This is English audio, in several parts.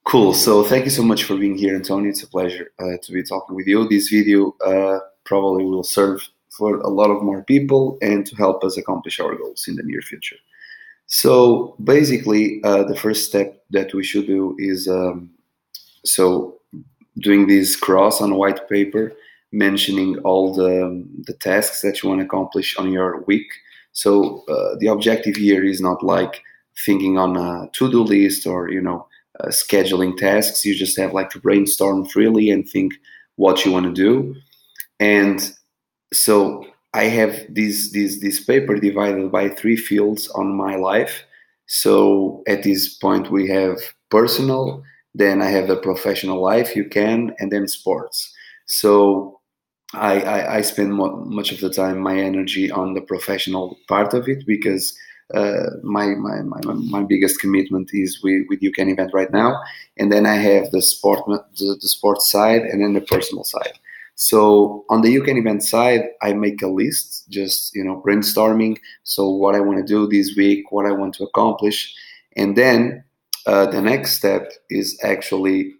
Cool. So thank you so much for being here, Antonio. It's a pleasure to be talking with you. This video probably will serve for a lot of more people and to help us accomplish our goals in the near future. So basically, the first step that we should do is so doing this cross on white paper, mentioning all the tasks that you want to accomplish on your week. So the objective here is not like thinking on a to-do list or scheduling tasks. You just have like to brainstorm freely and think what you want to do. And so I have this paper divided by three fields on my life. So at this point we have personal, then I have the professional life, and then sports. So I spend much of the time my energy on the professional part of it because my biggest commitment is with You Can Event right now, and then I have the sports side and then the personal side. So on the You Can Event side, I make a list, just brainstorming. So what I want to do this week, what I want to accomplish, and then the next step is actually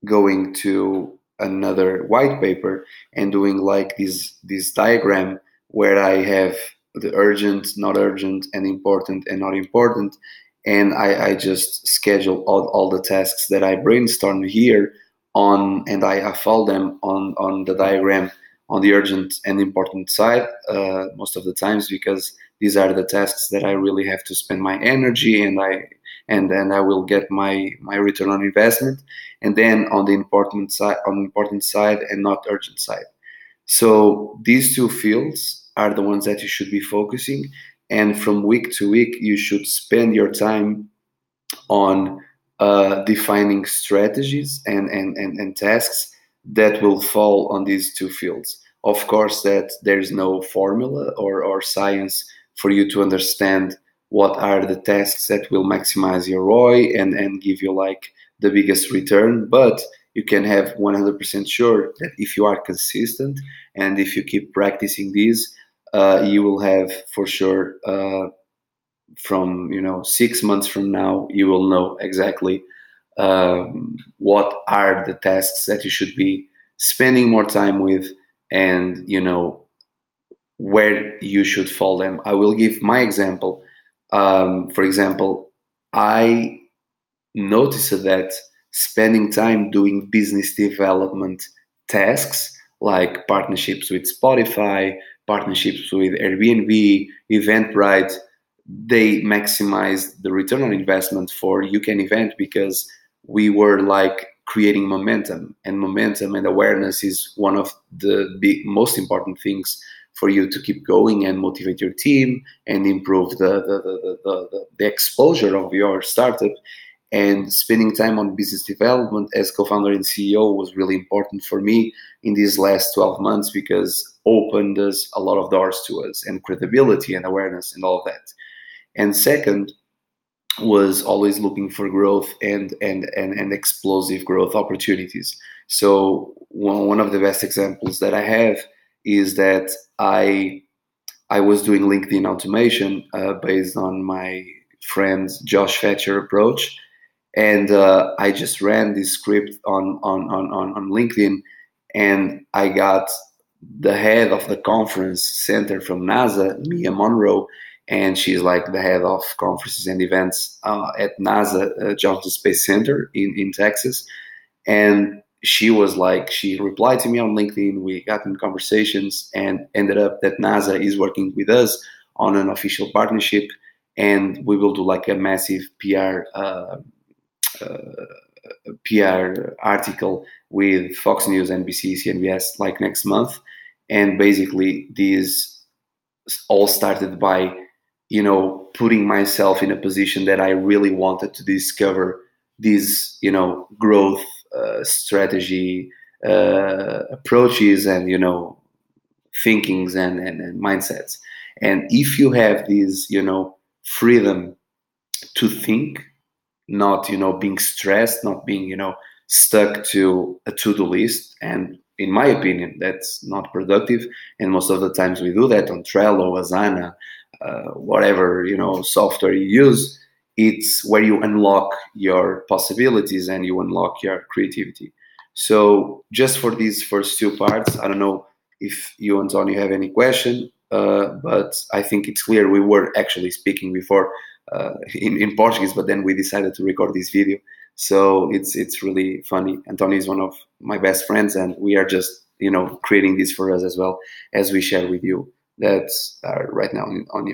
going to another white paper and doing like this diagram where I have the urgent, not urgent, and important and not important. And I just schedule all the tasks that I brainstorm here on, and I follow them on the diagram on the urgent and important side most of the times, because these are the tasks that I really have to spend my energy, and then I will get my return on investment. And then on the important side and not urgent side. So these two fields are the ones that you should be focusing, and from week to week you should spend your time on defining strategies and tasks that will fall on these two fields. Of course, that there's no formula or science for you to understand what are the tasks that will maximize your ROI and give you like the biggest return, but you can have 100% sure that if you are consistent and if you keep practicing these, you will have for sure from 6 months from now, you will know exactly what are the tasks that you should be spending more time with, and where you should follow them. I will give my example. For example, I noticed that spending time doing business development tasks like partnerships with Spotify, partnerships with Airbnb, Eventbrite, they maximize the return on investment for You Can Event, because we were like creating momentum, and awareness is one of the most important things for you to keep going and motivate your team and improve the exposure of your startup. And spending time on business development as co-founder and CEO was really important for me in these last 12 months, because opened us a lot of doors to us, and credibility and awareness and all of that. And second was always looking for growth and explosive growth opportunities. So one of the best examples that I have is that I was doing LinkedIn automation based on my friend Josh Fetcher approach, and I just ran this script on LinkedIn, and I got the head of the conference center from NASA, Mia Monroe, and she's like the head of conferences and events at NASA Johnson Space Center in Texas. And she replied to me on LinkedIn. We got in conversations and ended up that NASA is working with us on an official partnership, and we will do like a massive PR article with Fox News, NBC, CNBC like next month. And basically this all started by putting myself in a position that I really wanted to discover these growth strategy approaches and thinkings and mindsets. And if you have this freedom to think, not being stressed, not being stuck to a to-do list, and in my opinion that's not productive, and most of the times we do that on Trello, Asana, whatever software you use. it's where you unlock your possibilities and you unlock your creativity. So just for these first two parts, I don't know if you, Antonio, have any question, but I think it's clear we were actually speaking before in Portuguese, but then we decided to record this video. So it's really funny. Antonio is one of my best friends, and we are just creating this for us as well as we share with you. That's right now on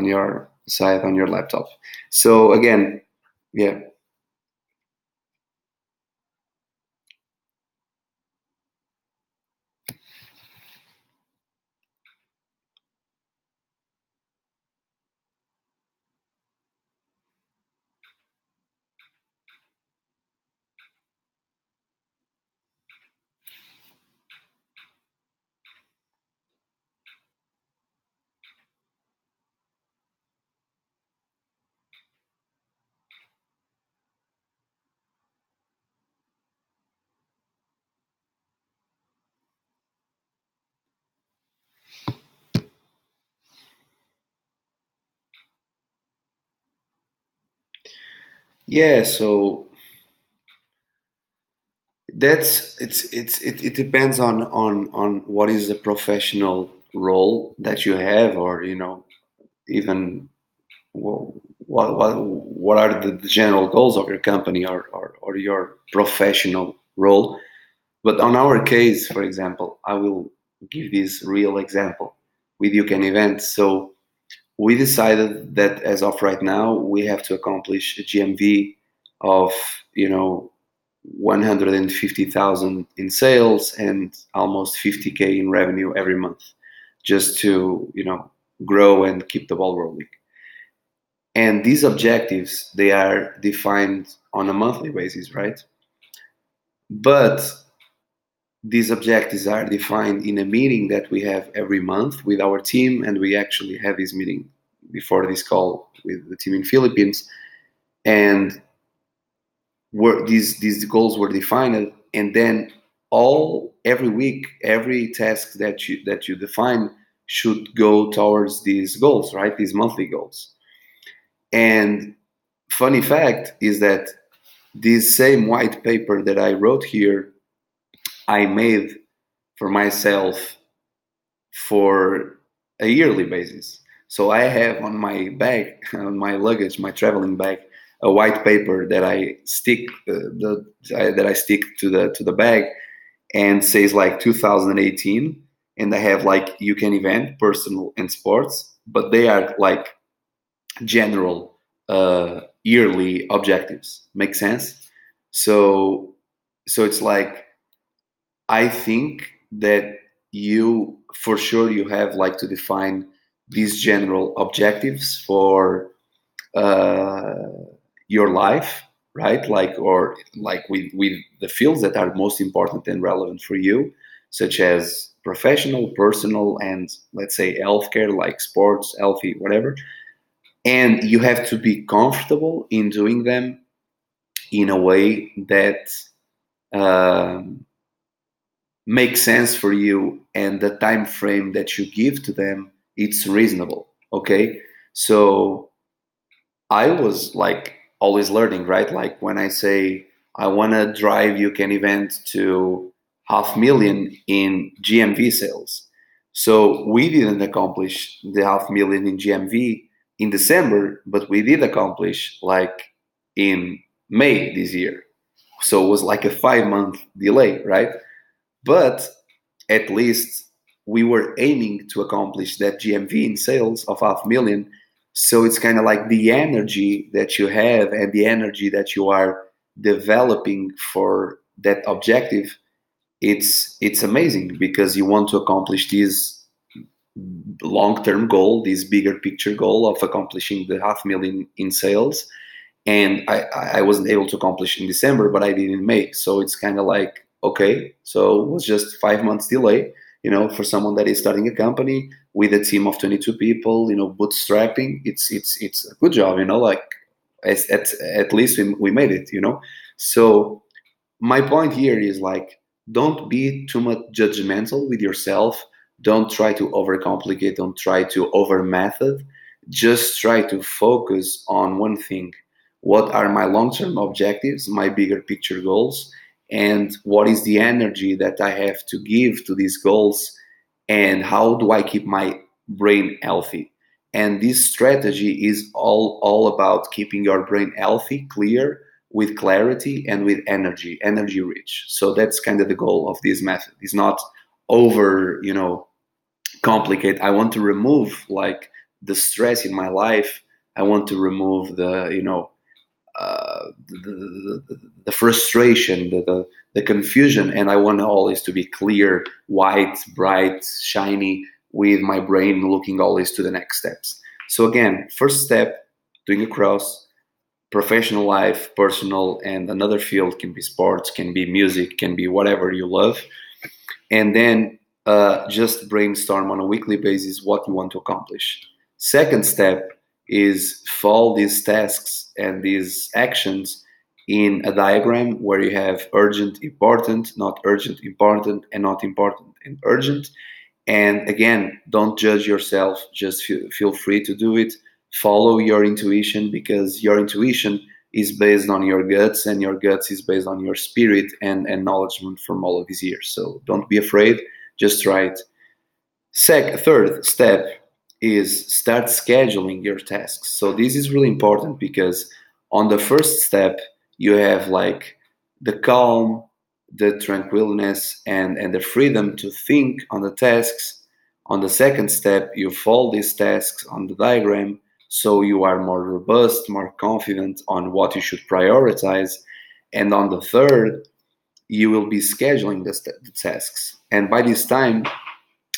your side on your laptop. So again, yeah, yeah. So it depends on what is the professional role that you have, or even what are the general goals of your company, or your professional role. But on our case, for example, I will give this real example with You Can Events. So we decided that as of right now, we have to accomplish a GMV of 150,000 in sales and almost 50K in revenue every month, just to grow and keep the ball rolling. And these objectives, they are defined on a monthly basis, right? But these objectives are defined in a meeting that we have every month with our team, and we actually have this meeting before this call with the team in Philippines. And where these goals were defined, and then every week, every task that you define should go towards these goals, right? These monthly goals. And funny fact is that this same white paper that I wrote here, I made for myself for a yearly basis. So I have on my bag, on my luggage, my traveling bag, a white paper that I stick to the bag, and says like 2018, and I have like You Can Event, personal and sports, but they are like general yearly objectives. Make sense? So it's like, I think that you, for sure, you have like to define these general objectives for uh, your life, right? Like, or like with the fields that are most important and relevant for you, such as professional, personal, and let's say healthcare, like sports, healthy, whatever. And you have to be comfortable in doing them in a way that um, makes sense for you, and the time frame that you give to them, it's reasonable. Okay, so I was like always learning, right? Like when I say I want to drive You Can Event to 500,000 in GMV sales, so we didn't accomplish the 500,000 in GMV in December, but we did accomplish like in May this year. So it was like a 5 month delay, right? But at least we were aiming to accomplish that GMV in sales of 500,000. So it's kind of like the energy that you have and the energy that you are developing for that objective. It's amazing because you want to accomplish this long-term goal, this bigger picture goal of accomplishing the 500,000 in sales. And I wasn't able to accomplish in December, but I did in May. So it's kind of like, okay, so it was just 5 months delay, for someone that is starting a company with a team of 22 people, bootstrapping. It's a good job, like at least we made it. So my point here is like, don't be too much judgmental with yourself. Don't try to overcomplicate. Don't try to over method. just try to focus on one thing. What are my long-term objectives, my bigger picture goals, and what is the energy that I have to give to these goals, and how do I keep my brain healthy? And this strategy is all about keeping your brain healthy, clear, with clarity and with energy rich. So that's kind of the goal of this method. It's not over, complicate. I want to remove like the stress in my life. I want to remove the frustration, the confusion, and I want always to be clear, white, bright, shiny, with my brain looking always to the next steps. So again, first step, doing a cross, professional life, personal, and another field can be sports, can be music, can be whatever you love, and then just brainstorm on a weekly basis what you want to accomplish. Second step is follow these tasks and these actions in a diagram where you have urgent, important, not urgent, important, and not important and urgent. And again, don't judge yourself. Just feel free to do it. Follow your intuition, because your intuition is based on your guts, and your guts is based on your spirit and acknowledgement from all of these years. So don't be afraid. Just try it. Third step is start scheduling your tasks. So this is really important, because on the first step, you have like the calm, the tranquilness, and the freedom to think on the tasks. On the second step, you follow these tasks on the diagram, so you are more robust, more confident on what you should prioritize. And on the third, you will be scheduling the tasks. And by this time,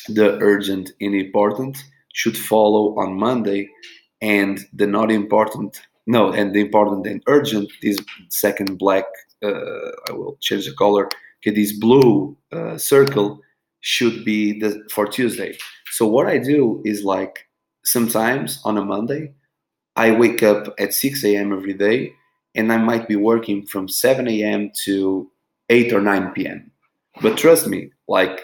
the urgent and important should follow on Monday, and the not important, no, and the important and urgent, this second black, I will change the color, okay, this blue circle should be for Tuesday. So what I do is like sometimes on a Monday, I wake up at 6 a.m. every day, and I might be working from 7 a.m. to 8 or 9 p.m. But trust me, like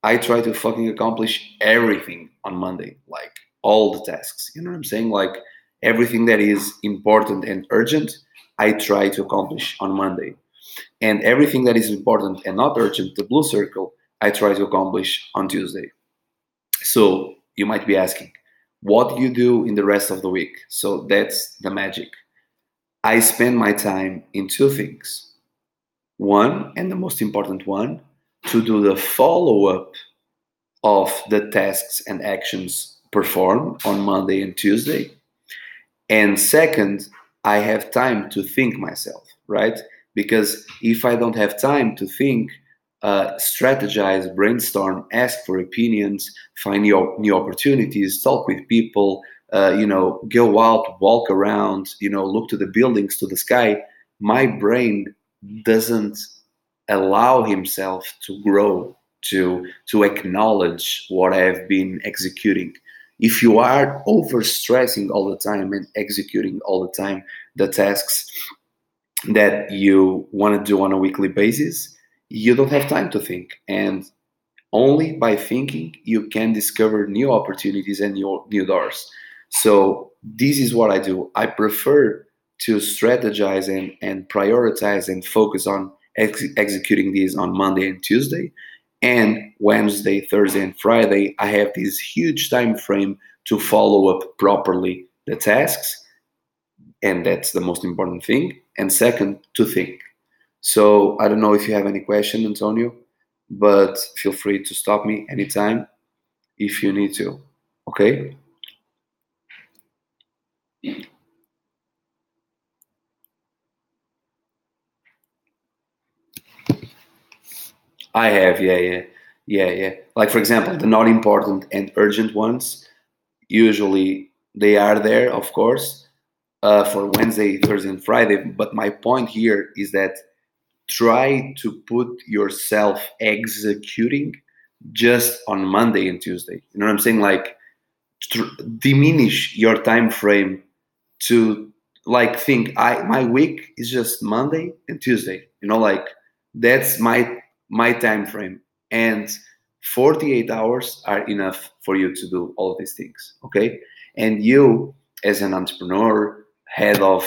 I try to fucking accomplish everything on Monday, like all the tasks. You know what I'm saying? Like everything that is important and urgent, I try to accomplish on Monday. And everything that is important and not urgent, the blue circle, I try to accomplish on Tuesday. So you might be asking, what do you do in the rest of the week? So that's the magic. I spend my time in two things. One, and the most important one, to do the follow up of the tasks and actions performed on Monday and Tuesday. And second, I have time to think myself, right? Because if I don't have time to think, strategize, brainstorm, ask for opinions, find new opportunities, talk with people, go out, walk around, look to the buildings, to the sky, my brain doesn't allow himself to grow, to acknowledge what I have been executing. If you are overstressing all the time and executing all the time the tasks that you want to do on a weekly basis, you don't have time to think. And only by thinking you can discover new opportunities and new doors. So this is what I do. I prefer to strategize and prioritize and focus on executing these on Monday and Tuesday. And Wednesday, Thursday, and Friday, I have this huge time frame to follow up properly the tasks. And that's the most important thing. And second, to think. So I don't know if you have any question, Antonio, but feel free to stop me anytime if you need to. Okay? I have, yeah. Like for example, the not important and urgent ones, usually they are there, of course, for Wednesday, Thursday, and Friday. But my point here is that try to put yourself executing just on Monday and Tuesday. You know what I'm saying? Like diminish your time frame to like think my week is just Monday and Tuesday. Like that's my time frame, and 48 hours are enough for you to do all of these things. Okay, And you, as an entrepreneur, head of,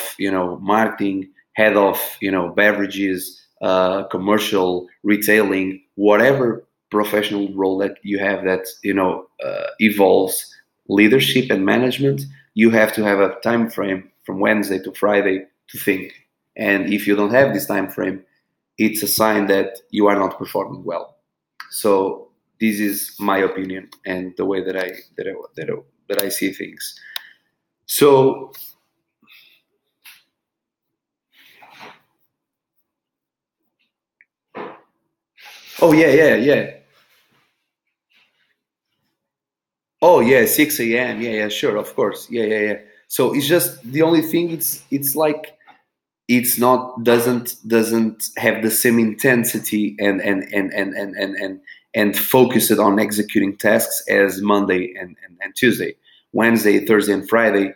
marketing, head of, beverages, commercial, retailing, whatever professional role that you have that, evolves leadership and management, you have to have a time frame from Wednesday to Friday to think. And if you don't have this time frame, it's a sign that you are not performing well. So this is my opinion and the way that I see things. So, oh yeah, yeah, yeah. Oh yeah, 6 a.m. Yeah, yeah, sure, of course. Yeah, yeah, yeah. So it's just the only thing. It's like it's not doesn't have the same intensity and focus it on executing tasks as Monday and Tuesday. Wednesday, Thursday, and Friday,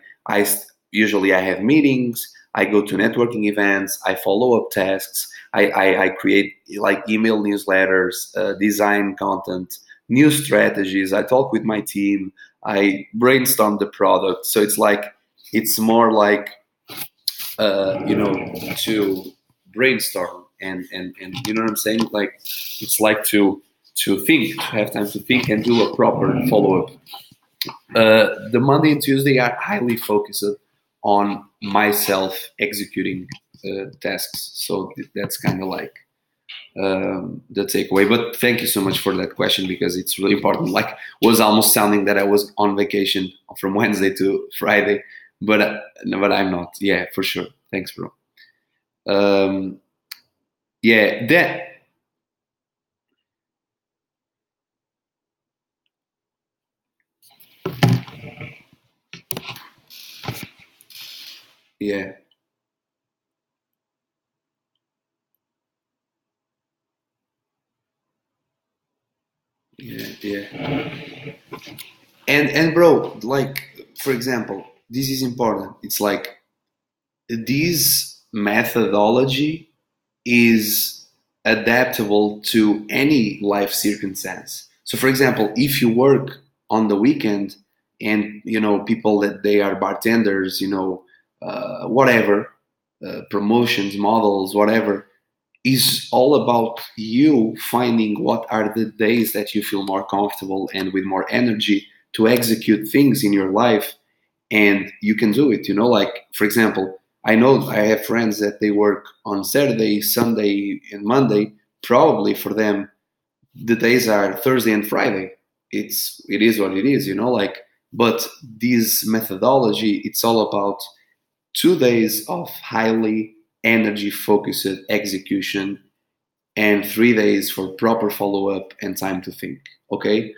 usually I have meetings. I go to networking events. I follow up tasks. I create like email newsletters, design content, new strategies. I talk with my team. I brainstorm the product. So it's more like to brainstorm and you know what I'm saying? Like it's like to think, to have time to think and do a proper follow up. The Monday and Tuesday are highly focused on myself executing tasks. So that's kind of like the takeaway. But thank you so much for that question because it's really important. Like, was almost sounding that I was on vacation from Wednesday to Friday, but no, but I'm not. Yeah, for sure. Thanks, bro. Um, yeah, that. Yeah, yeah, yeah. And bro, like for example, this is important. It's like this methodology is adaptable to any life circumstance. So, for example, if you work on the weekend and people that they are bartenders, whatever, promotions, models, whatever, is all about you finding what are the days that you feel more comfortable and with more energy to execute things in your life, and you can do it. Like for example, I know I have friends that they work on Saturday, Sunday, and Monday. Probably for them the days are Thursday and Friday. It is what it is. Like, but this methodology, it's all about 2 days of highly energy focused execution and 3 days for proper follow up and time to think. Okay.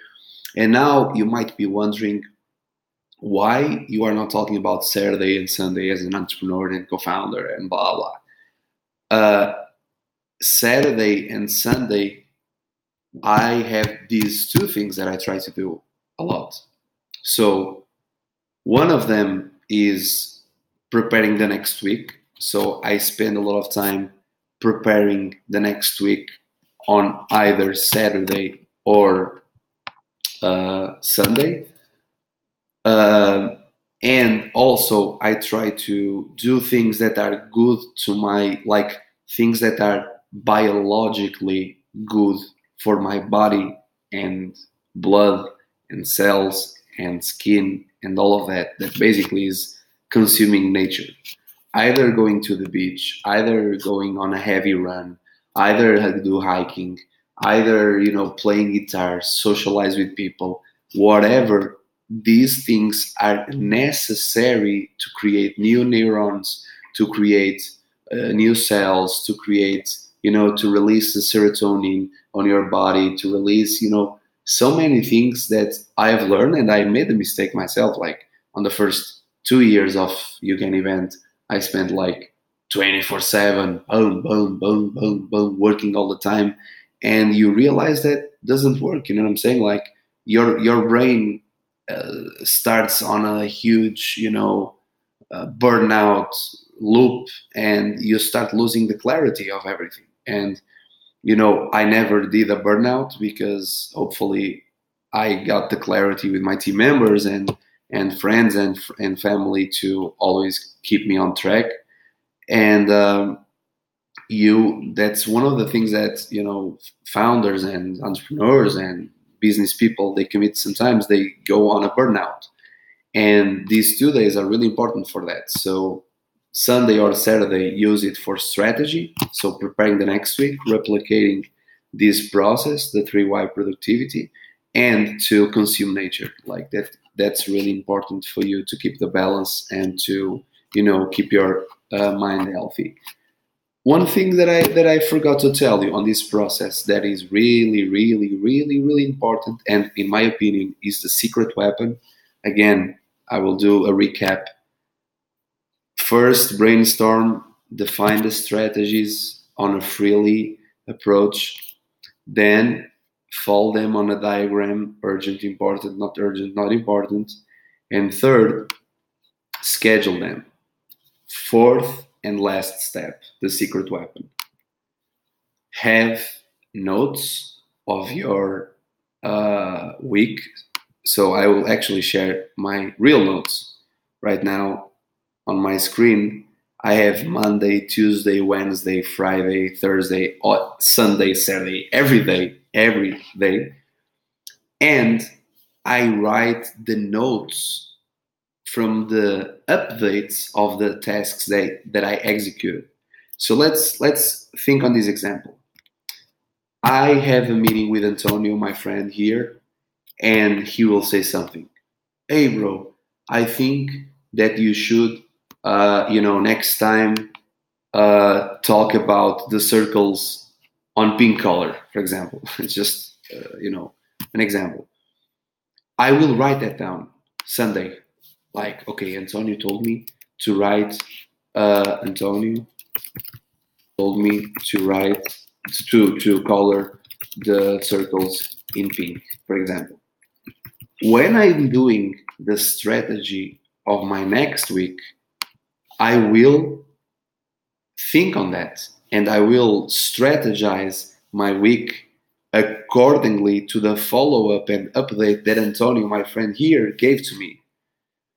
And now you might be wondering why you are not talking about Saturday and Sunday as an entrepreneur and co-founder and blah blah. Saturday and Sunday, I have these two things that I try to do a lot. So one of them is preparing the next week. So I spend a lot of time preparing the next week on either Saturday or Sunday. Um and also, I try to do things that are good to my, like things that are biologically good for my body and blood and cells and skin and all of that. That basically is consuming nature. Either going to the beach, either going on a heavy run, either do hiking, either playing guitar, socialize with people, whatever. These things are necessary to create new neurons, to create new cells, to create to release the serotonin on your body, to release so many things that I've learned, and I made the mistake myself. Like on the first 2 years of You Can Event, I spent like 24/7, boom, boom, boom, boom, boom, working all the time, and you realize that doesn't work. You know what I'm saying? Like your brain starts on a huge, burnout loop, and you start losing the clarity of everything. And I never did a burnout because hopefully I got the clarity with my team members, and and friends and family to always keep me on track. And you that's one of the things that founders and entrepreneurs and business people, they commit. Sometimes they go on a burnout, and these 2 days are really important for that. So Sunday or Saturday, use it for strategy, so preparing the next week, replicating this process, the 3Y productivity, and to consume nature. Like that's really important for you to keep the balance and to keep your mind healthy. One thing that I forgot to tell you on this process that is really, really, really, really important, and in my opinion, is the secret weapon. Again, I will do a recap. First, brainstorm, define the strategies on a freely approach. Then, fold them on a diagram: urgent, important, not important. And third, schedule them. Fourth and last step, the secret weapon: have notes of your week. So I will actually share my real notes right now on my screen. I have Monday, Tuesday, Wednesday, Friday, Thursday, Sunday, Saturday, every day. And I write the notes from the updates of the tasks that I executed. So let's think on this example. I have a meeting with Antonio, my friend here, and he will say something. Hey, bro, I think that you should, next time, talk about the circles on pink color, for example. It's just, an example. I will write that down Sunday. Like, okay, Antonio told me to write. Antonio told me to write to color the circles in pink, for example. When I'm doing the strategy of my next week, I will think on that and I will strategize my week accordingly to the follow up and update that Antonio, my friend here, gave to me.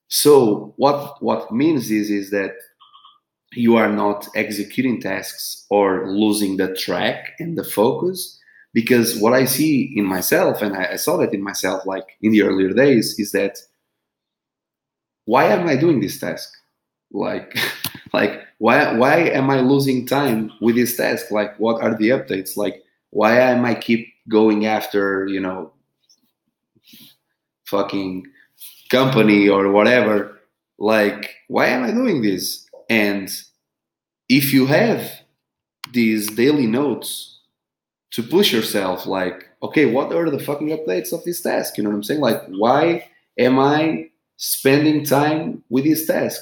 So what means is that you are not executing tasks or losing the track and the focus. Because what I see in myself, and I saw that in myself, like in the earlier days, is that why am I doing this task? Like, like why am I losing time with this task? Like, what are the updates? Like, why am I keep going after fucking company or whatever? Like, why am I doing this? And if you have these daily notes to push yourself, like, okay, what are the fucking updates of this task? You know what I'm saying? Like, why am I spending time with this task?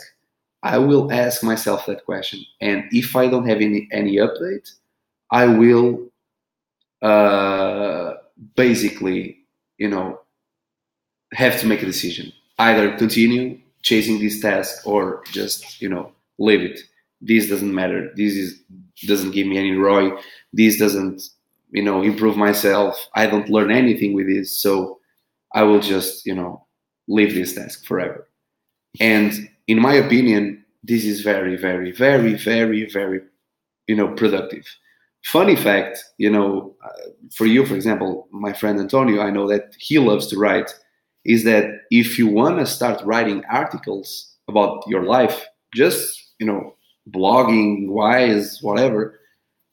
I will ask myself that question. And if I don't have any update, I will uh, basically, you know, have to make a decision. Either continue chasing this task or just, leave it. This doesn't matter. Doesn't give me any ROI. This doesn't, improve myself. I don't learn anything with this. So I will just, leave this task forever. And in my opinion, this is very, very, very, very, very, productive. Funny fact, for you, for example, my friend Antonio, I know that he loves to write, is that if you want to start writing articles about your life, just, blogging, wise, whatever,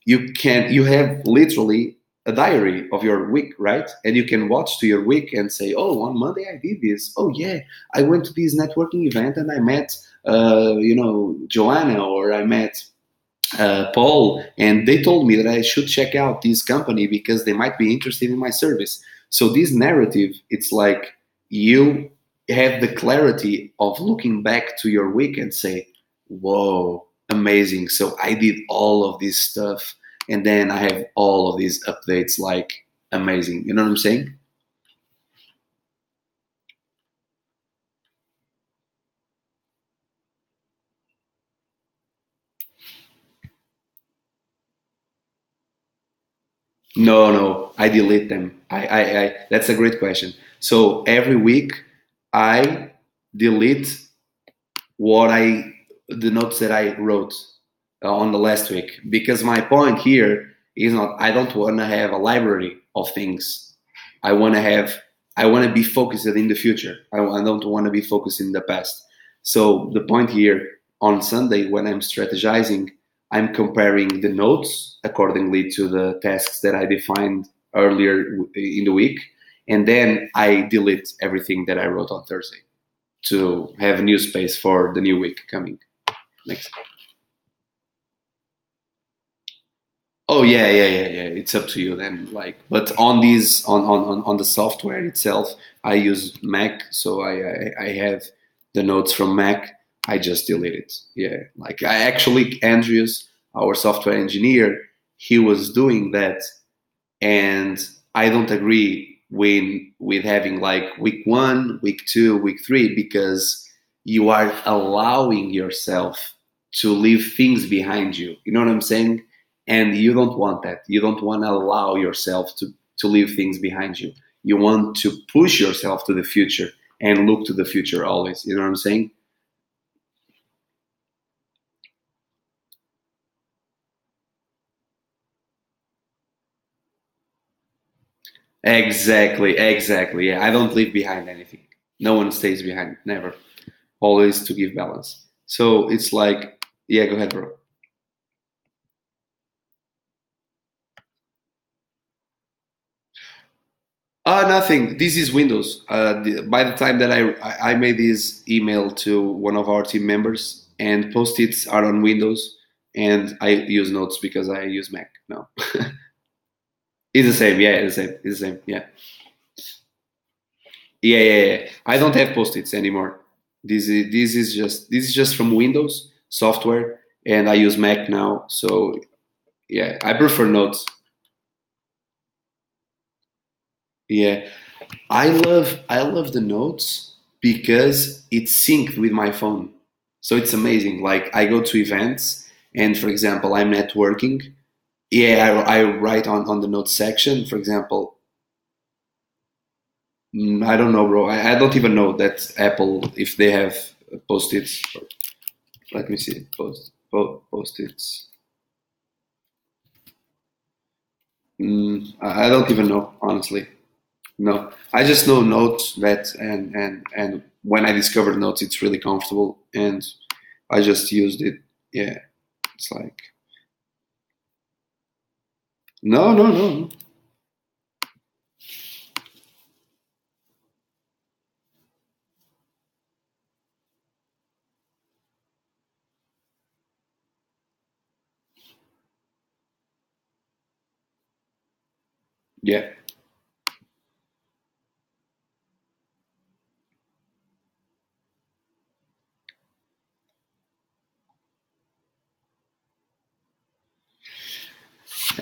you have literally a diary of your week, right? And you can watch to your week and say, oh, on Monday I did this. Oh yeah, I went to this networking event and I met Joanna, or I met Paul, and they told me that I should check out this company because they might be interested in my service. So this narrative, it's like you have the clarity of looking back to your week and say, whoa, amazing. So I did all of this stuff, and then I have all of these updates, like amazing. You know what I'm saying? No, no, I delete them. I that's a great question. So every week I delete what I the notes that I wrote on the last week, because my point here is not, I don't want to have a library of things. I want to have I want to be focused in the future. I don't want to be focused in the past. So the point here, on Sunday when I'm strategizing, I'm comparing the notes accordingly to the tasks that I defined earlier in the week, and then I delete everything that I wrote on Thursday to have new space for the new week coming next. Oh yeah, yeah, yeah, yeah. It's up to you then. Like, but on these on the software itself, I use Mac, so I have the notes from Mac. I just delete it. Yeah, like I actually Andrews, our software engineer, he was doing that, and I don't agree with having like week one, week two, week three, because you are allowing yourself to leave things behind you. You know what I'm saying? And you don't want that. You don't want to allow yourself to leave things behind you. You want to push yourself to the future and look to the future always. You know what I'm saying? Exactly, exactly. Yeah, I don't leave behind anything. No one stays behind. Never. Always to give balance. So it's like, yeah, go ahead, bro. Nothing. This is Windows. By the time that I made this email to one of our team members, and post-its are on Windows, and I use Notes because I use Mac. No, it's the same. Yeah, it's the same. It's the same. Yeah, yeah, yeah, yeah. I don't have post-its anymore. This is just from Windows software, and I use Mac now. So yeah, I prefer Notes. Yeah, I love the notes because it's synced with my phone. So it's amazing. Like I go to events, and for example, I'm networking. Yeah, I write on the notes section. For example, I don't know, bro. I don't even know that Apple, if they have post-its. Let me see. Post-its. I don't even know, honestly. No, I just know Notes that, and when I discovered Notes, it's really comfortable, and I just used it. Yeah, it's like no, no, no, no. Yeah,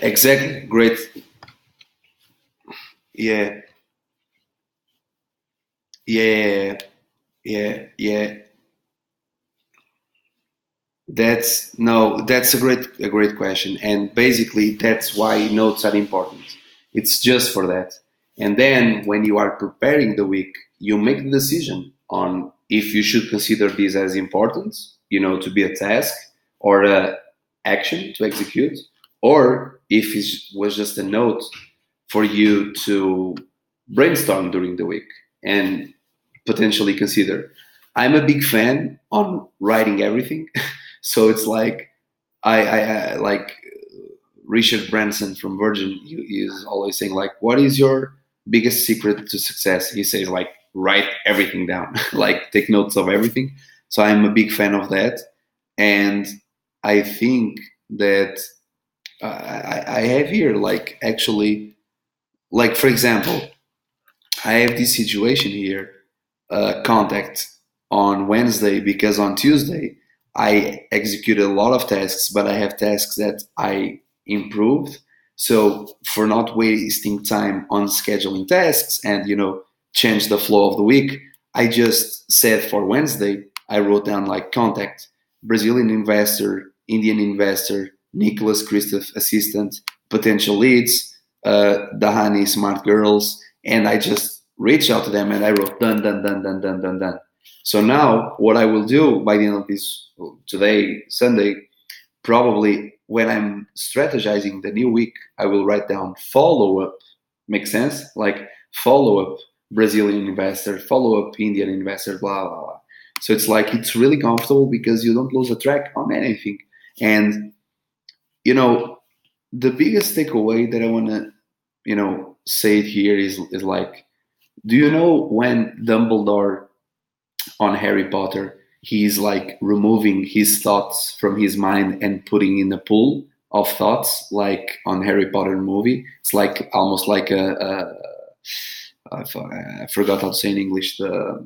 exactly. Great. Yeah, yeah, yeah, yeah. That's no, that's a great question, and basically that's why notes are important. It's just for that. And then when you are preparing the week, you make the decision on if you should consider this as important, to be a task or a action to execute, or if it was just a note for you to brainstorm during the week and potentially consider. I'm a big fan on writing everything. So it's like I like Richard Branson from Virgin. He is always saying like, "What is your biggest secret to success?" He says like, "Write everything down, like take notes of everything." So I'm a big fan of that, and I think that I have here like actually like for example, I have this situation here, contact on Wednesday, because on Tuesday I executed a lot of tasks, but I have tasks that I improved. So for not wasting time on scheduling tasks and change the flow of the week, I just said for Wednesday I wrote down like contact, Brazilian investor, Indian investor, Nicholas Christoph assistant, potential leads, Dahani smart girls, and I just reached out to them and I wrote done, done, done, done, done, done, done. So now what I will do by the end of this today, Sunday, probably when I'm strategizing the new week, I will write down follow up. Make sense? Like follow up Brazilian investor, follow up Indian investor, blah, blah, blah. So it's like it's really comfortable because you don't lose a track on anything. And, you know, the biggest takeaway that I want to, say it here is like, do you know when Dumbledore on Harry Potter, he's like removing his thoughts from his mind and putting in a pool of thoughts, like on Harry Potter movie. It's like almost like I forgot how to say in English the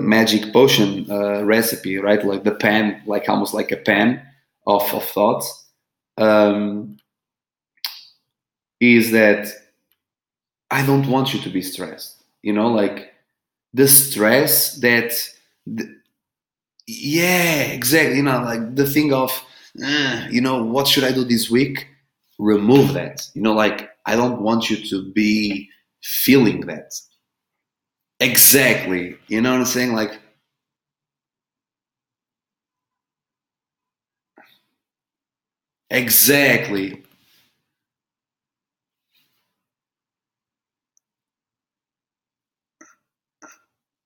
magic potion recipe, right? Like the pen, like almost like a pen of thoughts. Um, is that I don't want you to be stressed. Like the stress that yeah, exactly. Like the thing of, what should I do this week? Remove that. Like I don't want you to be feeling that. Exactly. You know what I'm saying? Like, exactly.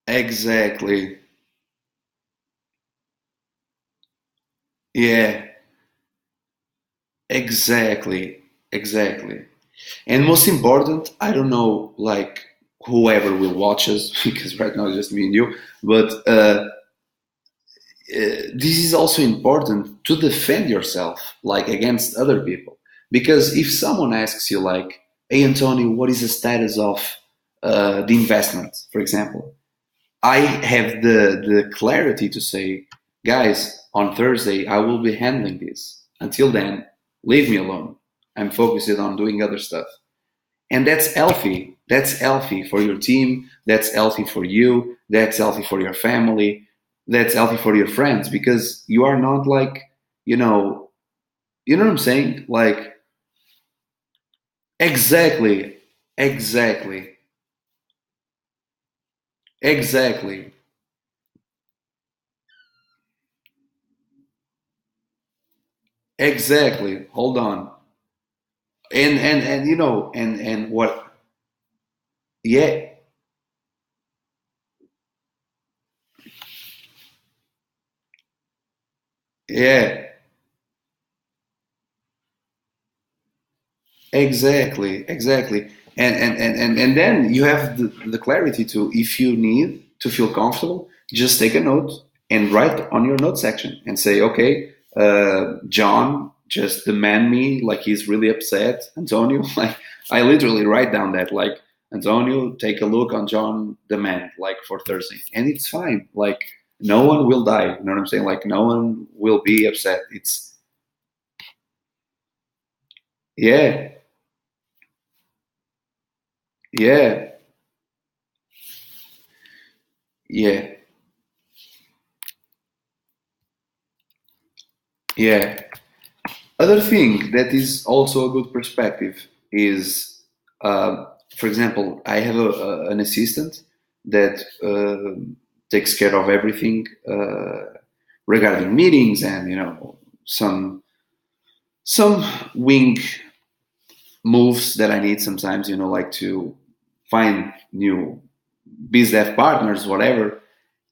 Exactly. Yeah, exactly. Exactly. And most important, I don't know, like, whoever will watch us, because right now it's just me and you, but this is also important to defend yourself, like against other people. Because if someone asks you, like, hey, Antonio, what is the status of the investment, for example? I have the clarity to say, guys, on Thursday, I will be handling this. Until then, leave me alone. I'm focused on doing other stuff. And that's healthy. That's healthy for your team. That's healthy for you. That's healthy for your family. That's healthy for your friends because you are not like, you know, you know what I'm saying? Like, exactly, exactly, exactly, exactly. Hold on. And and what? Yeah, yeah. Exactly, exactly. And then you have the clarity to, if you need to feel comfortable, just take a note and write on your note section and say, okay, John just demand me like he's really upset. Antonio, like I literally write down that like, Antonio, take a look on John demand like for Thursday. And it's fine. Like no one will die. You know what I'm saying? Like no one will be upset. It's yeah, yeah, yeah, yeah. Other thing that is also a good perspective is, for example, I have an assistant that takes care of everything regarding meetings and some wing moves that I need sometimes. Like to find new biz dev partners, whatever.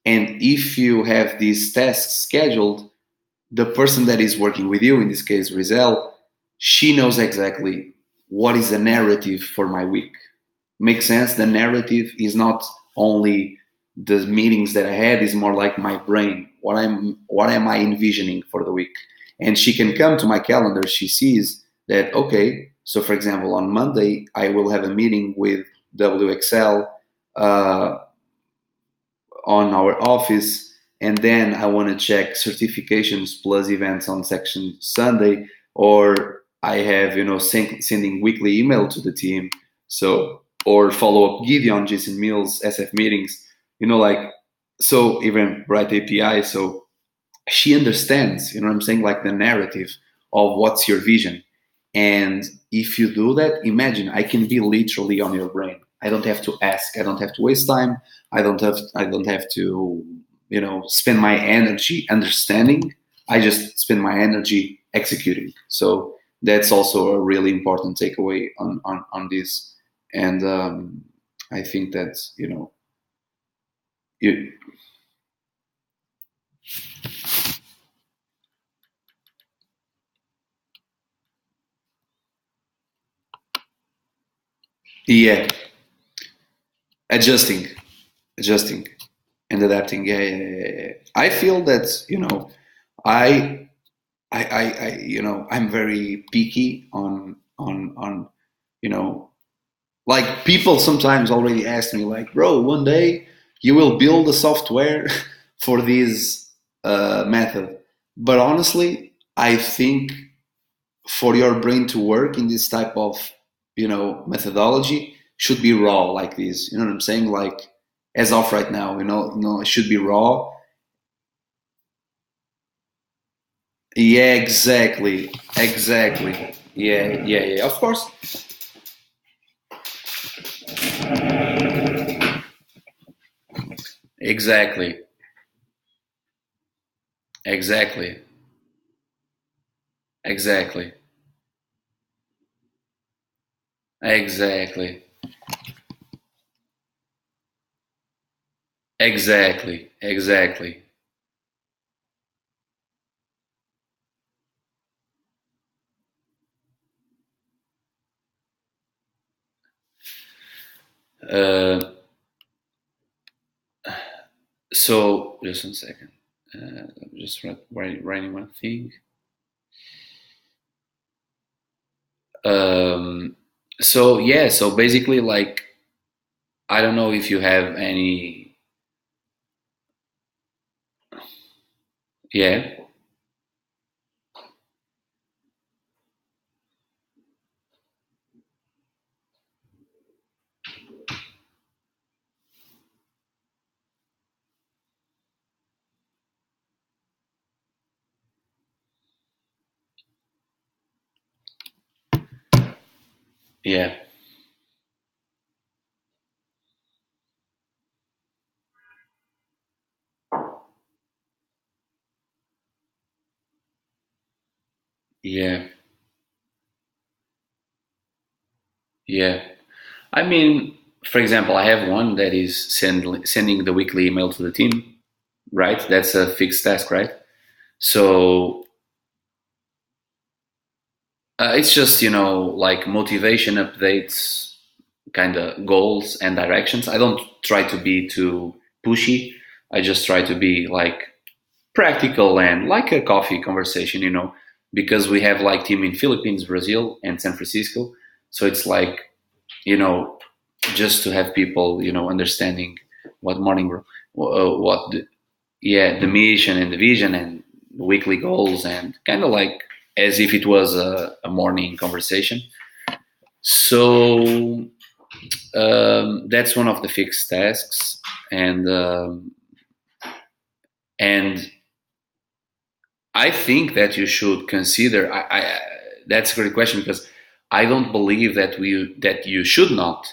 And if you have these tasks scheduled, the person that is working with you, in this case, Rizal, she knows exactly what is the narrative for my week. Makes sense? The narrative is not only the meetings that I had, is more like my brain. What am I envisioning for the week? And she can come to my calendar. She sees that, okay, so for example, on Monday, I will have a meeting with WXL uh, on our office, and then I want to check certifications plus events on section Sunday, or I have sending weekly email to the team, so or follow up Gideon, Jason Mills, SF meetings, like so even write API, so she understands, what I'm saying, like the narrative of what's your vision. And if you do that, imagine I can be literally on your brain. I don't have to ask. I don't have to waste time. I don't have to, spend my energy understanding. I just spend my energy executing. So that's also a really important takeaway on this. And I think that, you, yeah, adjusting, adjusting and adapting. Yeah, yeah, yeah, yeah. I feel that, I I'm very picky on you know like people sometimes already ask me like, bro, one day you will build a software for this method. But honestly, I think for your brain to work in this type of methodology should be raw like this. You know what I'm saying? Like as of right now, it should be raw. Yeah, exactly, exactly. Yeah, yeah, yeah. Of course. Exactly, exactly, exactly, exactly, exactly, exactly. Uh, so just one second. I'm just writing one thing. Um, so yeah, so basically, like, I don't know if you have any. Yeah, yeah, yeah, yeah. I mean, for example, I have one that is sending the weekly email to the team, right? That's a fixed task, right? So it's just, like motivation updates, kind of goals and directions. I don't try to be too pushy. I just try to be like practical and like a coffee conversation, because we have like team in Philippines, Brazil, and San Francisco. So it's like, you know, just to have people, understanding what morning, what, yeah, the mission and the vision and weekly goals and kind of like as if it was a morning conversation. So that's one of the fixed tasks, and I think that you should consider. That's a great question because I don't believe that you should not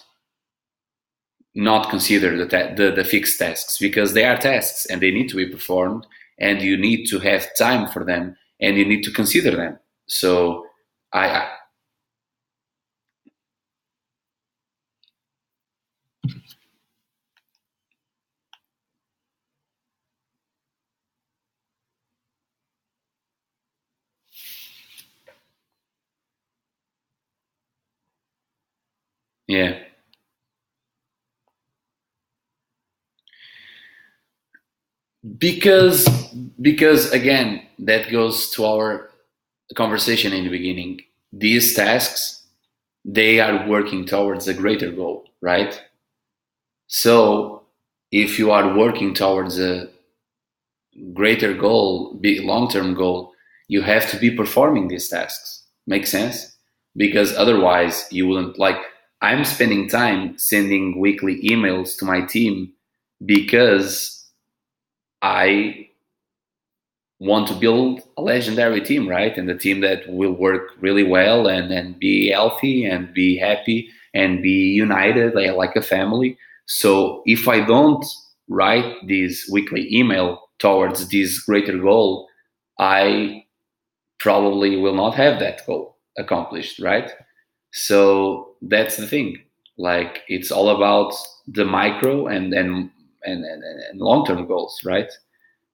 consider the fixed tasks because they are tasks and they need to be performed and you need to have time for them and you need to consider them. So I yeah, because again that goes to our conversation in the beginning. These tasks, they are working towards a greater goal, right? So if you are working towards a greater goal, big long-term goal, you have to be performing these tasks. Make sense? Because otherwise you wouldn't like. I'm spending time sending weekly emails to my team because I want to build a legendary team, right? And a team that will work really well and be healthy and be happy and be united like a family. So if I don't write this weekly email towards this greater goal, I probably will not have that goal accomplished, right? So that's the thing. Like it's all about the micro and long term goals, right?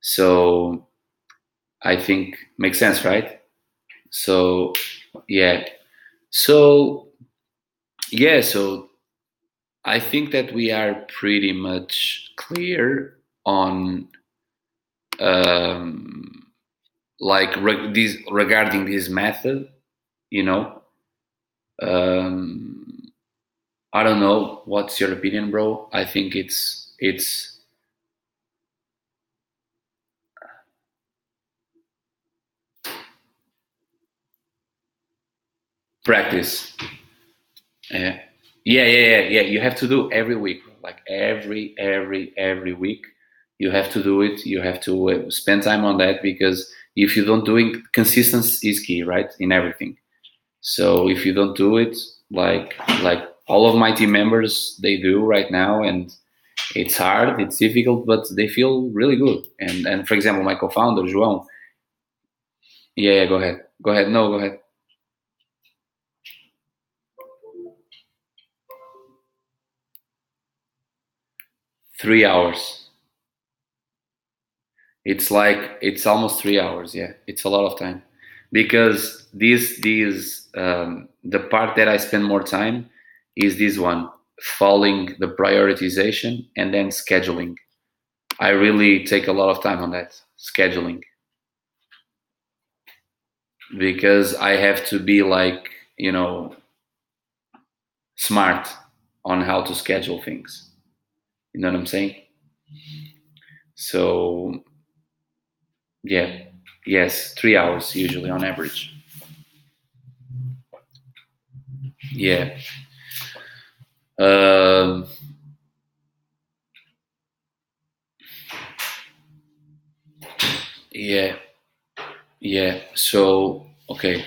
So I think makes sense, right? So yeah. So yeah. So I think that we are pretty much clear on um, regarding this method. You know, um, I don't know. What's your opinion, bro? I think it's practice. Yeah, yeah. You have to do every week, like every week. You have to do it. You have to spend time on that because if you don't do it, consistency is key, right? In everything. So if you don't do it, like all of my team members, they do right now, and it's hard, it's difficult, but they feel really good. And for example, my co-founder João, yeah, go ahead, no, go ahead. 3 hours. It's like it's almost 3 hours. Yeah, it's a lot of time because these the part that I spend more time is this one, following the prioritization and then scheduling. I really take a lot of time on that scheduling because I have to be like, smart on how to schedule things. You know what I'm saying? So yeah, yes, 3 hours usually on average. Yeah. Um, yeah, yeah. So okay.